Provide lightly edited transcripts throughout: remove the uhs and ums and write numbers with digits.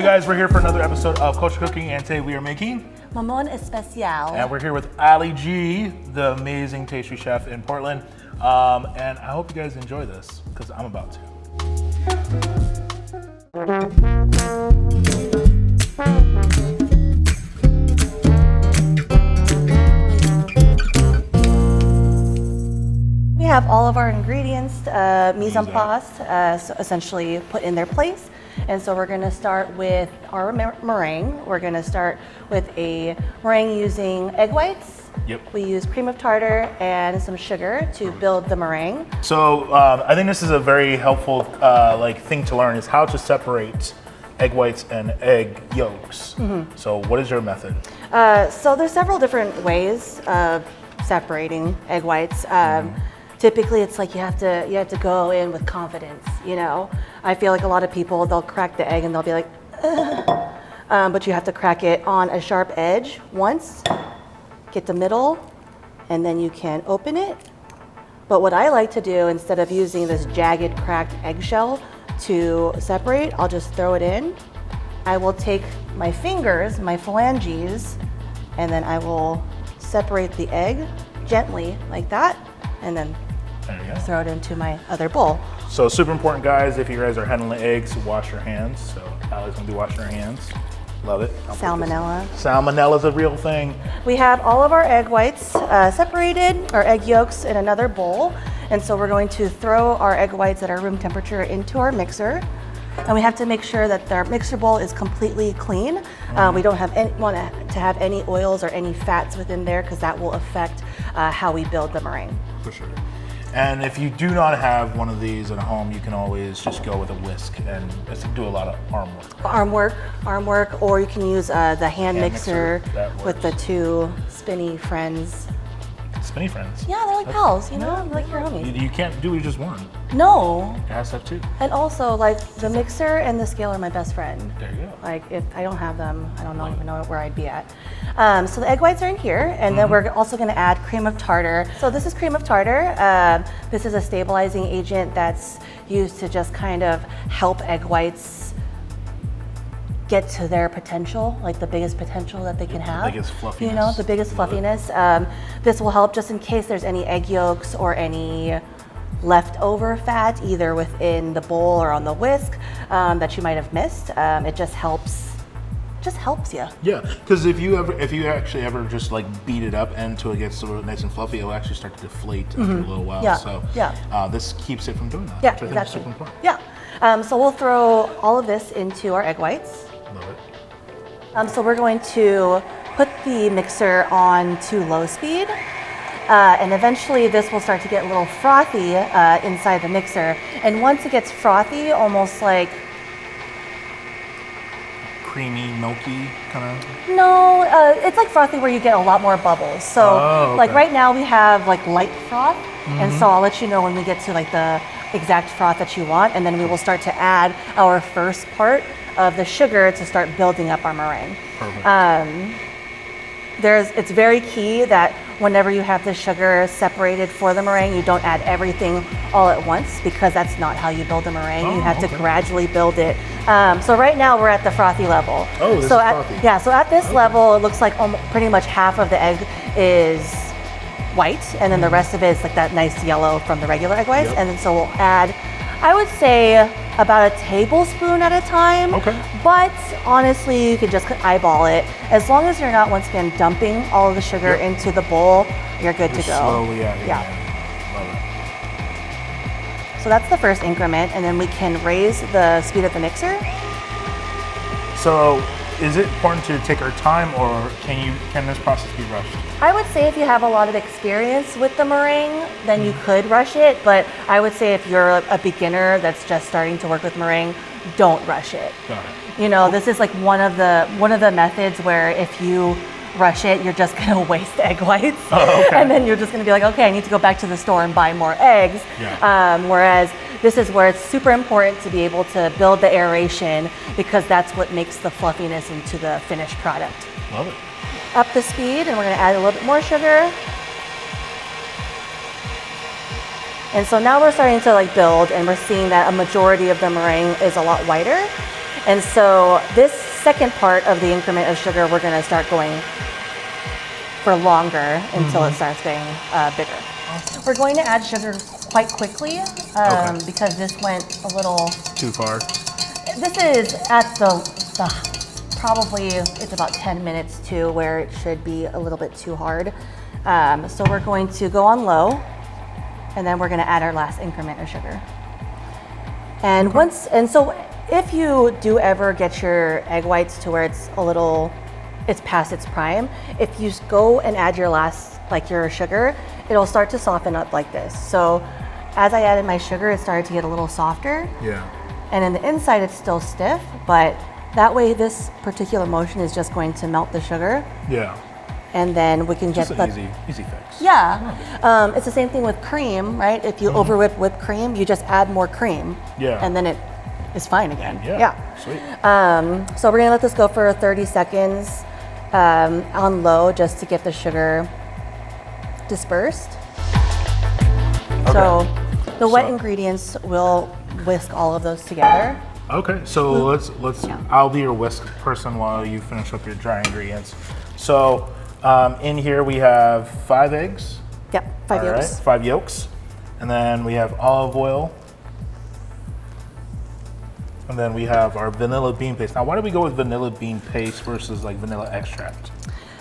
Hey guys, we're here for another episode of Culture Cooking, and today we are making Mamon Especial. And we're here with Allie G, the amazing pastry chef in Portland. And I hope you guys enjoy this, because I'm about to. We have all of our ingredients, mise en place, so essentially put in their place. And so we're going to start with our meringue. We're going to start with a meringue using egg whites. Yep. We use cream of tartar and some sugar to build the meringue. So I think this is a very helpful thing to learn, is how to separate egg whites and egg yolks. Mm-hmm. So what is your method? So there's several different ways of separating egg whites. Typically, it's like you have to go in with confidence. You know, I feel like a lot of people, they'll crack the egg and they'll be like, but you have to crack it on a sharp edge once, get the middle, and then you can open it. But what I like to do, instead of using this jagged cracked eggshell to separate, I'll just throw it in. I will take my fingers, my phalanges, and then I will separate the egg gently like that, and then throw it into my other bowl. So super important, guys, if you guys are handling eggs, wash your hands. So Allie's gonna be washing her hands. Love it. Salmonella. Salmonella's a real thing. We have all of our egg whites separated, our egg yolks in another bowl. And so we're going to throw our egg whites at our room temperature into our mixer. And we have to make sure that our mixer bowl is completely clean. We don't want to have any oils or any fats within there, because that will affect how we build the meringue. For sure. And if you do not have one of these at home, you can always just go with a whisk and just do a lot of arm work. Or you can use the hand mixer with the two spinny friends. Spinny friends? Yeah, they're like pals, you know, like your homies. You can't do just one. No. It has to have two. And also, like, the mixer and the scale are my best friend. There you go. Like, if I don't have them, I don't even know where I'd be at. So the egg whites are in here, and then we're also going to add cream of tartar. So this is cream of tartar. This is a stabilizing agent that's used to just kind of help egg whites get to their potential, like the biggest potential that they can have. The biggest fluffiness. You know, the biggest fluffiness. This will help just in case there's any egg yolks or any leftover fat, either within the bowl or on the whisk, that you might have missed. It just helps you. Yeah, because if you actually ever just like beat it up until it gets sort of nice and fluffy, it will actually start to deflate after a little while. Yeah. So this keeps it from doing that. Yeah, which I think is exactly. super important. Yeah. So we'll throw all of this into our egg whites. Love it. So we're going to put the mixer on to low speed. And eventually this will start to get a little frothy inside the mixer. And once it gets frothy, almost like Creamy, milky kind of? No, it's like frothy where you get a lot more bubbles. So like right now we have like light froth. And so I'll let you know when we get to like the exact froth that you want. And then we will start to add our first part of the sugar to start building up our meringue. Perfect. It's very key that whenever you have the sugar separated for the meringue, you don't add everything all at once, because that's not how you build a meringue. You have to gradually build it. So right now we're at the frothy level. Oh, this is frothy. Yeah, so at this level, it looks like pretty much half of the egg is white, and then the rest of it is like that nice yellow from the regular egg whites. And then so we'll add, I would say, about a tablespoon at a time. Okay. But honestly, you can just eyeball it. As long as you're not, once again, dumping all of the sugar into the bowl, you're good to go. Slowly adding. Yeah. Love it. So that's the first increment, and then we can raise the speed of the mixer. So is it important to take our time, or can this process be rushed? I would say if you have a lot of experience with the meringue, then you could rush it. But I would say if you're a beginner that's just starting to work with meringue, don't rush it. Got it. You know, this is like one of the methods where if you rush it, you're just gonna waste egg whites. Oh, okay. And then you're just gonna be like, okay, I need to go back to the store and buy more eggs. Yeah. Whereas this is where it's super important to be able to build the aeration, because that's what makes the fluffiness into the finished product. Love it. Up the speed, and we're gonna add a little bit more sugar. And so now we're starting to like build, and we're seeing that a majority of the meringue is a lot whiter. And so this second part of the increment of sugar, we're gonna start going for longer until it starts getting bigger. Awesome. We're going to add sugar quite quickly because this went a little too far. This is at the probably it's about 10 minutes to where it should be a little bit too hard. So we're going to go on low, and then we're going to add our last increment of sugar. And so if you do ever get your egg whites to where it's past its prime, if you go and add your last, like your sugar, it'll start to soften up like this. So as I added my sugar, it started to get a little softer. Yeah. And in the inside, it's still stiff, but that way this particular motion is just going to melt the sugar. Yeah. And then we can get the easy fix. Yeah. It's the same thing with cream, right? If you over whipped cream, you just add more cream. Yeah. And then it is fine again. Yeah. Sweet. So we're gonna let this go for 30 seconds on low just to get the sugar dispersed. Okay. So the wet ingredients will whisk all of those together. Okay, so let's I'll be your whisk person while you finish up your dry ingredients. So in here we have 5 eggs. Yep, 5 yolks. Right, 5 yolks. And then we have olive oil. And then we have our vanilla bean paste. Now, why do we go with vanilla bean paste versus like vanilla extract?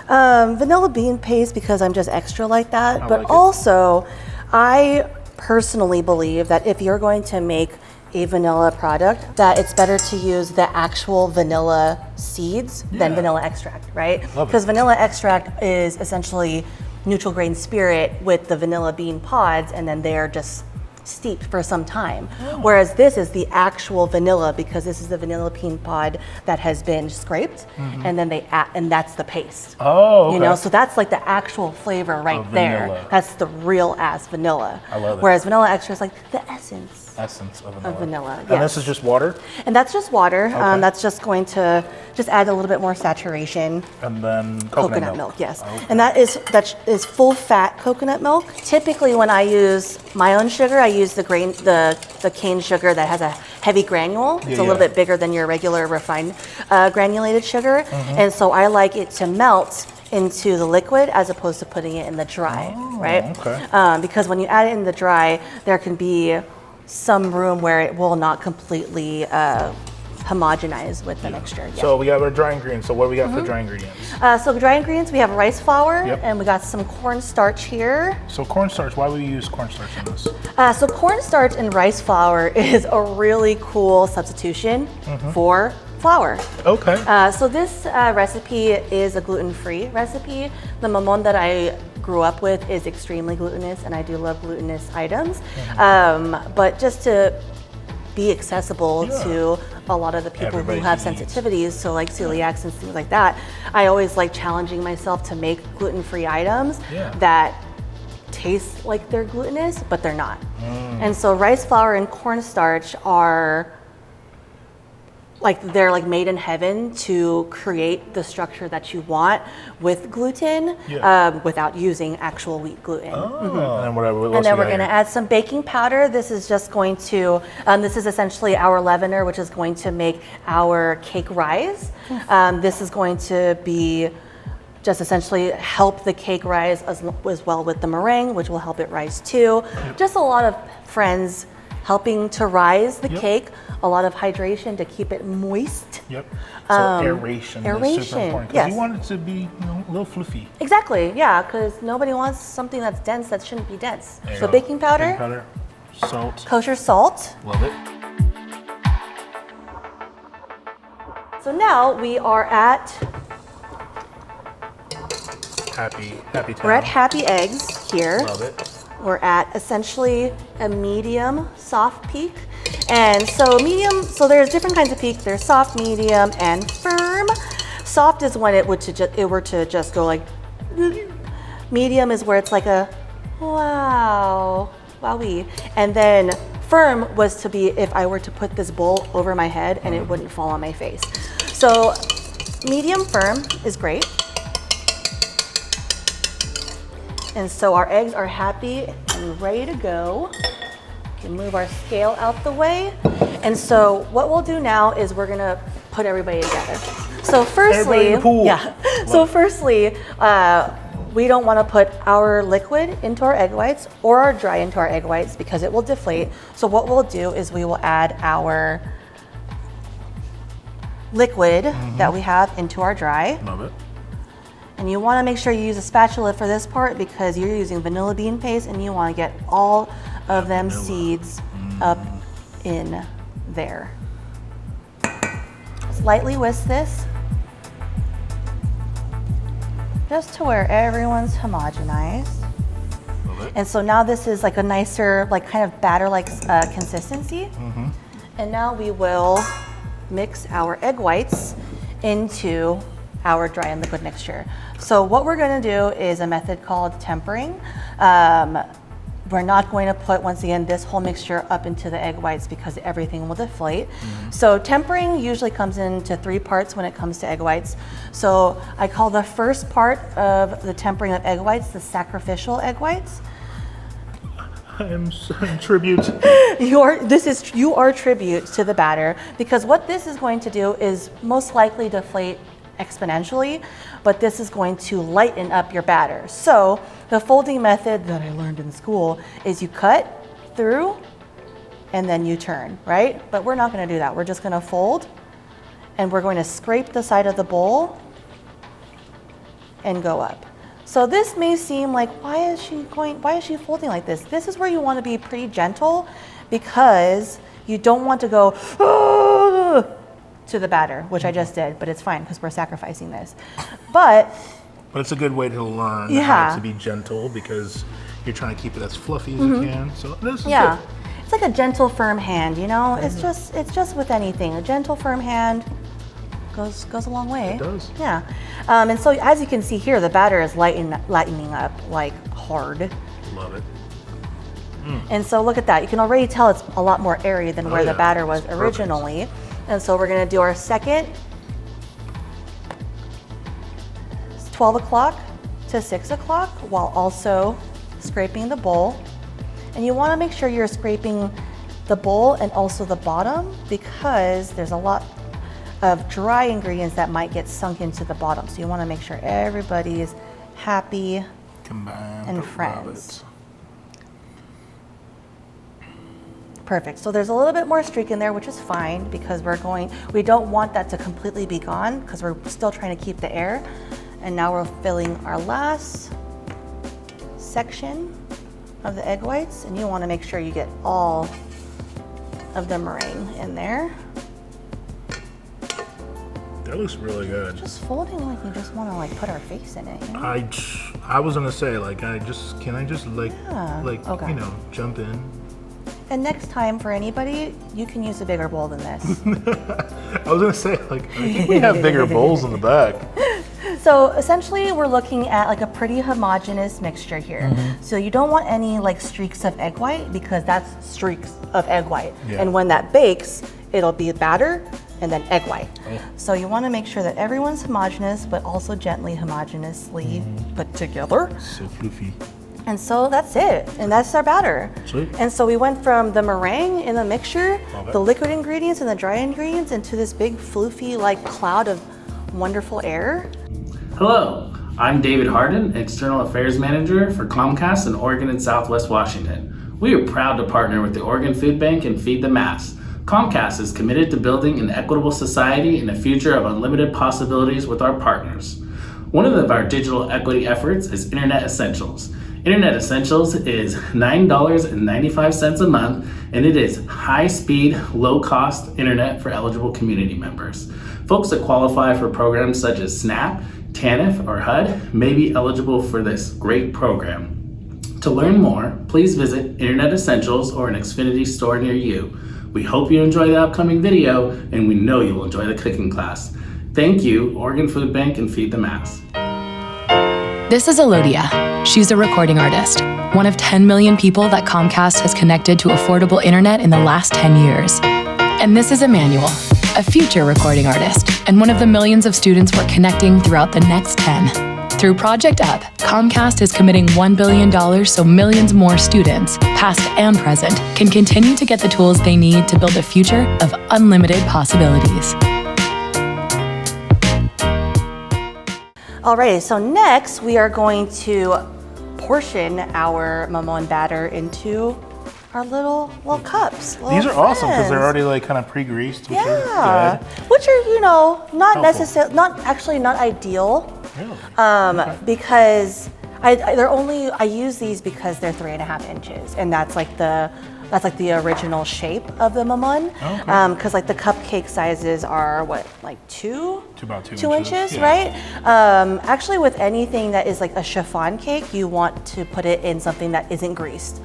Vanilla bean paste because I'm just extra like that. But also, I personally believe that if you're going to make a vanilla product, that it's better to use the actual vanilla seeds than vanilla extract, right? Because vanilla extract is essentially neutral grain spirit with the vanilla bean pods, and then they're just steeped for some time. Whereas this is the actual vanilla, because this is the vanilla bean pod that has been scraped, and then they add, and that's the paste. Oh, okay. You know, so that's like the actual flavor right there. That's the real ass vanilla. I love it. Whereas vanilla extra is like the essence of vanilla. And this is just water? And that's just water. That's just going to just add a little bit more saturation. And then coconut milk. Yes. Okay. And that is full fat coconut milk. Typically when I use my own sugar, I use the cane sugar that has a heavy granule. It's a little bit bigger than your regular refined granulated sugar. And so I like it to melt into the liquid as opposed to putting it in the dry, right? Okay. Because when you add it in the dry, there can be some room where it will not completely homogenize with the mixture. So we have our dry ingredients. So what do we got for dry ingredients? So dry ingredients, we have rice flour, and we got some cornstarch here. So cornstarch, why would we use cornstarch in this? So cornstarch and rice flour is a really cool substitution for flour. Okay. So this recipe is a gluten-free recipe. The mamon that I grew up with is extremely glutinous, and I do love glutinous items. But just to be accessible to a lot of the people who have sensitivities, so like celiacs and things like that, I always like challenging myself to make gluten-free items that taste like they're glutinous, but they're not. And so rice flour and cornstarch are they're like made in heaven to create the structure that you want with gluten without using actual wheat gluten. And then we're going to add some baking powder. This is just going to, this is essentially our leavener, which is going to make our cake rise. This is going to be just essentially help the cake rise as well with the meringue, which will help it rise too. Just a lot of friends helping to rise the cake, a lot of hydration to keep it moist. So aeration is super important, because you want it to be a little fluffy. Exactly, yeah, because nobody wants something that's dense that shouldn't be dense. So baking powder, salt, kosher salt. Love it. So now we are at happy town. We're at happy eggs here. Love it. We're at essentially a medium soft peak. And so medium, so there's different kinds of peak. There's soft, medium, and firm. Soft is when it were to just go like, medium is where it's like a, wow, wowee. And then firm was to be if I were to put this bowl over my head and it wouldn't fall on my face. So medium firm is great. And so our eggs are happy and ready to go. We can move our scale out the way. And so what we'll do now is we're gonna put everybody together. So firstly, we don't want to put our liquid into our egg whites or our dry into our egg whites because it will deflate. So what we'll do is we will add our liquid that we have into our dry. Love it. And you want to make sure you use a spatula for this part because you're using vanilla bean paste and you want to get all of them seeds up in there. Lightly whisk this just to where everyone's homogenized. And so now this is like a nicer, like kind of batter-like consistency. And now we will mix our egg whites into our dry and liquid mixture. So what we're going to do is a method called tempering. We're not going to put, once again, this whole mixture up into the egg whites because everything will deflate. So tempering usually comes into 3 parts when it comes to egg whites. So I call the first part of the tempering of egg whites the sacrificial egg whites. I'm tribute. You are tribute to the batter because what this is going to do is most likely deflate exponentially, but this is going to lighten up your batter. So the folding method that I learned in school is you cut through and then you turn, right? But we're not going to do that. We're just going to fold and we're going to scrape the side of the bowl and go up. So this may seem like, why is she folding like this? This is where you want to be pretty gentle because you don't want to go to the batter, which I just did, but it's fine because we're sacrificing this. But it's a good way to learn how to be gentle because you're trying to keep it as fluffy as you can. So this is good. It's like a gentle, firm hand, you know? It's just with anything. A gentle, firm hand goes a long way. It does. Yeah. And so as you can see here, the batter is lightening up like hard. Love it. And so look at that. You can already tell it's a lot more airy than where the batter was originally. And so we're going to do our second. It's 12 o'clock to 6 o'clock while also scraping the bowl. And you want to make sure you're scraping the bowl and also the bottom because there's a lot of dry ingredients that might get sunk into the bottom. So you want to make sure everybody is happy and friends. Perfect. So there's a little bit more streak in there, which is fine because we don't want that to completely be gone because we're still trying to keep the air. And now we're filling our last section of the egg whites, and you want to make sure you get all of the meringue in there. That looks really good. Just folding like you just want to like put our face in it. You know? I was gonna say like can I just okay. You know, jump in. And next time for anybody, you can use a bigger bowl than this. I was gonna say like I think we have bigger bowls in the back. So essentially we're looking at like a pretty homogeneous mixture here. So you don't want any like streaks of egg white because that's streaks of egg white. Yeah. And when that bakes, it'll be batter and then egg white. So you want to make sure that everyone's homogeneous, but also gently homogeneously put together. So fluffy. And so that's it, and that's our batter. Sweet. And so we went from the meringue in the mixture, the liquid ingredients and the dry ingredients into this big floofy like cloud of wonderful air. Hello, I'm David Harden, External Affairs Manager for Comcast in Oregon and Southwest Washington. We are proud to partner with the Oregon Food Bank and Feed the Mass. Comcast is committed to building an equitable society and a future of unlimited possibilities with our partners. One of our digital equity efforts is Internet Essentials. Internet Essentials is $9.95 a month, and it is high-speed, low-cost internet for eligible community members. Folks that qualify for programs such as SNAP, TANF, or HUD may be eligible for this great program. To learn more, please visit Internet Essentials or an Xfinity store near you. We hope you enjoy the upcoming video, and we know you will enjoy the cooking class. Thank you, Oregon Food Bank and Feed the Mass. This is Elodia. She's a recording artist, one of 10 million people that Comcast has connected to affordable internet in the last 10 years. And this is Emmanuel, a future recording artist, and one of the millions of students we're connecting throughout the next 10. Through Project Up, Comcast is committing $1 billion so millions more students, past and present, can continue to get the tools they need to build a future of unlimited possibilities. Alrighty, so next we are going to portion our mamon batter into our little cups. These are awesome because they're already like kind of pre-greased, which are good. Which are, not necessarily, not ideal. Really? Because I use these because they're 3.5 inches, and that's like the original shape of the mamon. Because like the cupcake sizes are what, like about 2 inches, yeah. right? Actually, with anything that is like a chiffon cake, you want to put it in something that isn't greased.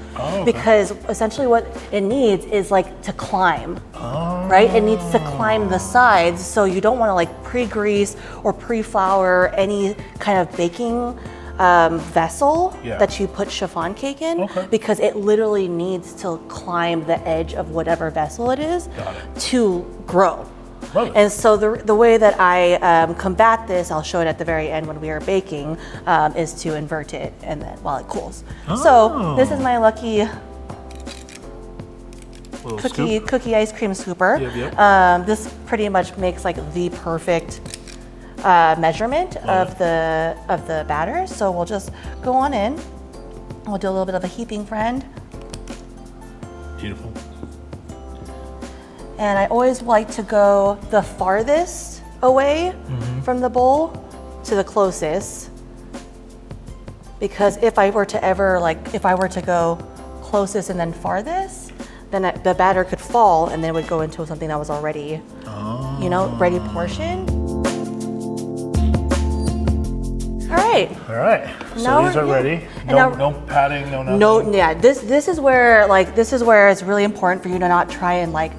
Because essentially what it needs is like to climb, right? It needs to climb the sides, so you don't want to like pre-grease or pre-flour any kind of baking vessel that you put chiffon cake in, because it literally needs to climb the edge of whatever vessel it is to grow. And so the way that I combat this, I'll show it at the very end when we are baking, is to invert it and then while it cools. So this is my lucky cookie ice cream scooper. This pretty much makes like the perfect measurement of the batter. So we'll just go on in. We'll do a little bit of a heaping friend. Beautiful. And I always like to go the farthest away from the bowl to the closest, because if I were to go closest and then farthest, then the batter could fall and then it would go into something that was already, ready portioned. All right. So these are ready. No padding, no nothing. No, yeah. This is where it's really important for you to not try and like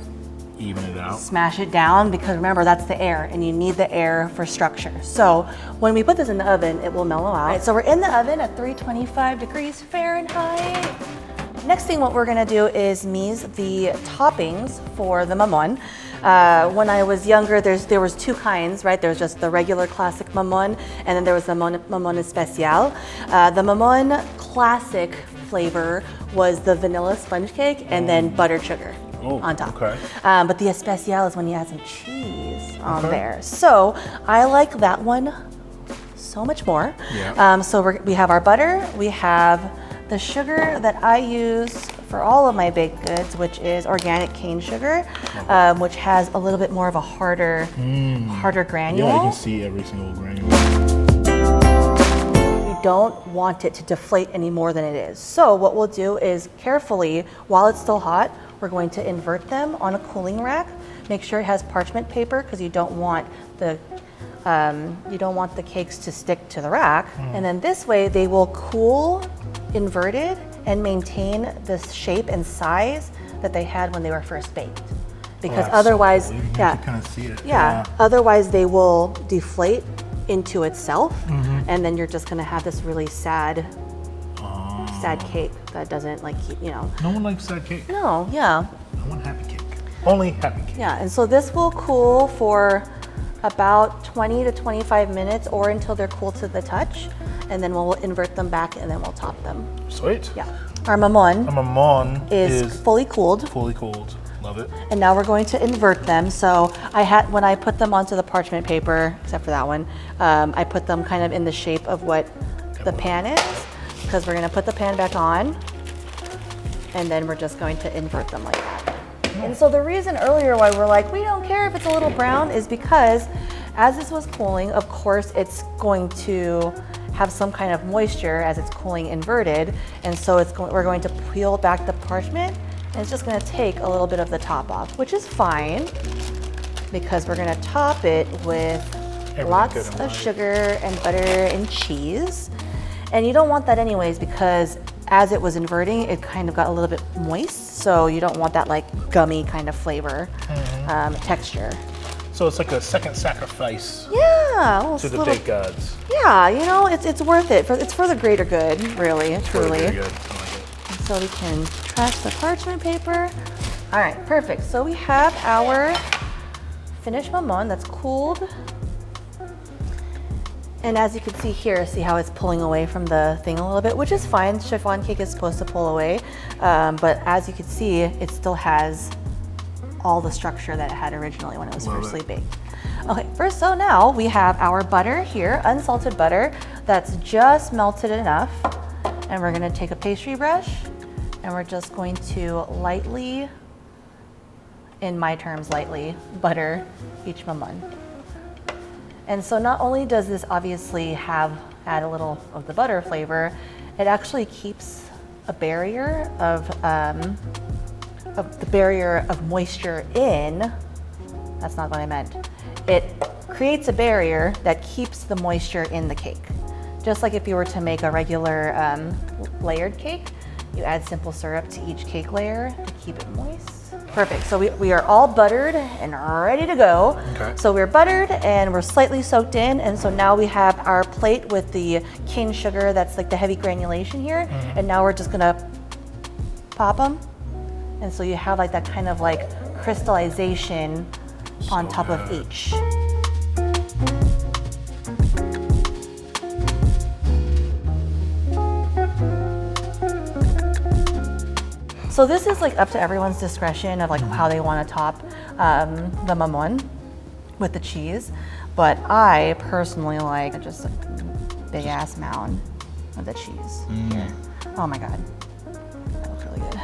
even it out. Smash it down, because remember, that's the air, and you need the air for structure. So when we put this in the oven, it will mellow out. Right, so we're in the oven at 325 degrees Fahrenheit. Next thing what we're gonna do is mise the toppings for the mamon. When I was younger, there was two kinds, right? There was just the regular classic mamon, and then there was the Mamon Especial. The Mamon classic flavor was the vanilla sponge cake and then buttered sugar on top. But the Especial is when you add some cheese on there. So I like that one so much more. So we have our butter, we have the sugar that I use for all of my baked goods, which is organic cane sugar, which has a little bit more of a harder granule. Yeah, you can see every single granule. You don't want it to deflate any more than it is. So what we'll do is carefully, while it's still hot, we're going to invert them on a cooling rack. Make sure it has parchment paper, because you don't want the cakes to stick to the rack. And then this way they will cool inverted and maintain the shape and size that they had when they were first baked. Because otherwise, you can kind of see it. Otherwise they will deflate into itself, and then you're just gonna have this really sad cake that doesn't keep. No one likes sad cake. No, I want happy cake. Only happy cake. Yeah, and so this will cool for about 20 to 25 minutes, or until they're cool to the touch, and then we'll invert them back and then we'll top them. Sweet. Yeah. Our mamon is fully cooled. Fully cooled. Love it. And now we're going to invert them. So when I put them onto the parchment paper, except for that one, I put them kind of in the shape of what the pan is, because we're going to put the pan back on, and then we're just going to invert them like that. And so the reason earlier why we're like, we don't care if it's a little brown, is because as this was cooling, of course, it's going to have some kind of moisture as it's cooling inverted. And so we're going to peel back the parchment, and it's just going to take a little bit of the top off, which is fine, because we're going to top it with lots of sugar and butter and cheese. And you don't want that anyways, because as it was inverting, it kind of got a little bit moist, so you don't want that gummy kind of flavor texture. So it's like a second sacrifice to the baked goods. Yeah, it's worth it. It's for the greater good, really, truly. Very good. I like it. So we can trash the parchment paper. All right, perfect. So we have our finished mamon that's cooled. And as you can see here, see how it's pulling away from the thing a little bit, which is fine. Chiffon cake is supposed to pull away. But as you can see, it still has all the structure that it had originally when it was firstly baked. Okay, first, so now we have our butter here, unsalted butter, that's just melted enough. And we're gonna take a pastry brush and we're just going to lightly, in my terms, lightly butter each mamon. And so not only does this obviously add a little of the butter flavor, it actually keeps a barrier of the barrier of moisture in. That's not what I meant. It creates a barrier that keeps the moisture in the cake. Just like if you were to make a regular layered cake, you add simple syrup to each cake layer to keep it moist. Perfect, so we are all buttered and ready to go. Okay. So we're buttered and we're slightly soaked in, and so now we have our plate with the cane sugar, that's like the heavy granulation here, and now we're just gonna pop them. And so you have like that kind of like crystallization on top of each. So this is like up to everyone's discretion of like how they want to top the mamon with the cheese, but I personally like just a big ass mound of the cheese here. Oh my god, that looks really good.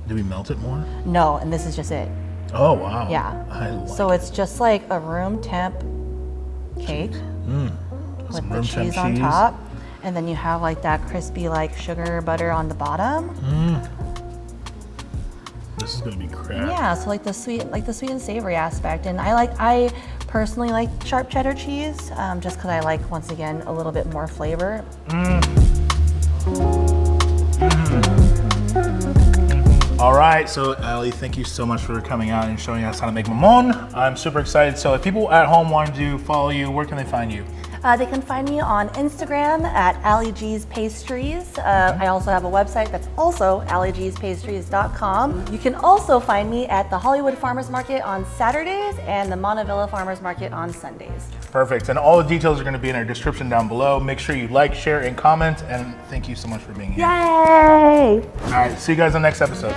Do we melt it more? No, and this is just it. Oh wow. Yeah. I like So it's just like a room temp cake with Some the room temp cheese on cheese. top. And then you have like that crispy like sugar butter on the bottom. This is gonna be crap. Yeah, so like the sweet and savory aspect. And I personally like sharp cheddar cheese, just because I like, once again, a little bit more flavor. All right, so Allie, thank you so much for coming out and showing us how to make mamon. I'm super excited. So if people at home want to follow you, where can they find you? They can find me on Instagram at Allie G's Pastries. I also have a website that's also alliegspastries.com. You can also find me at the Hollywood Farmers Market on Saturdays and the Montevilla Farmers Market on Sundays. Perfect, and all the details are gonna be in our description down below. Make sure you like, share, and comment, and thank you so much for being here. Yay! All right, see you guys on the next episode.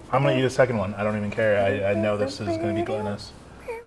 I'm gonna eat a second one. I don't even care. I know this is gonna be gluttonous.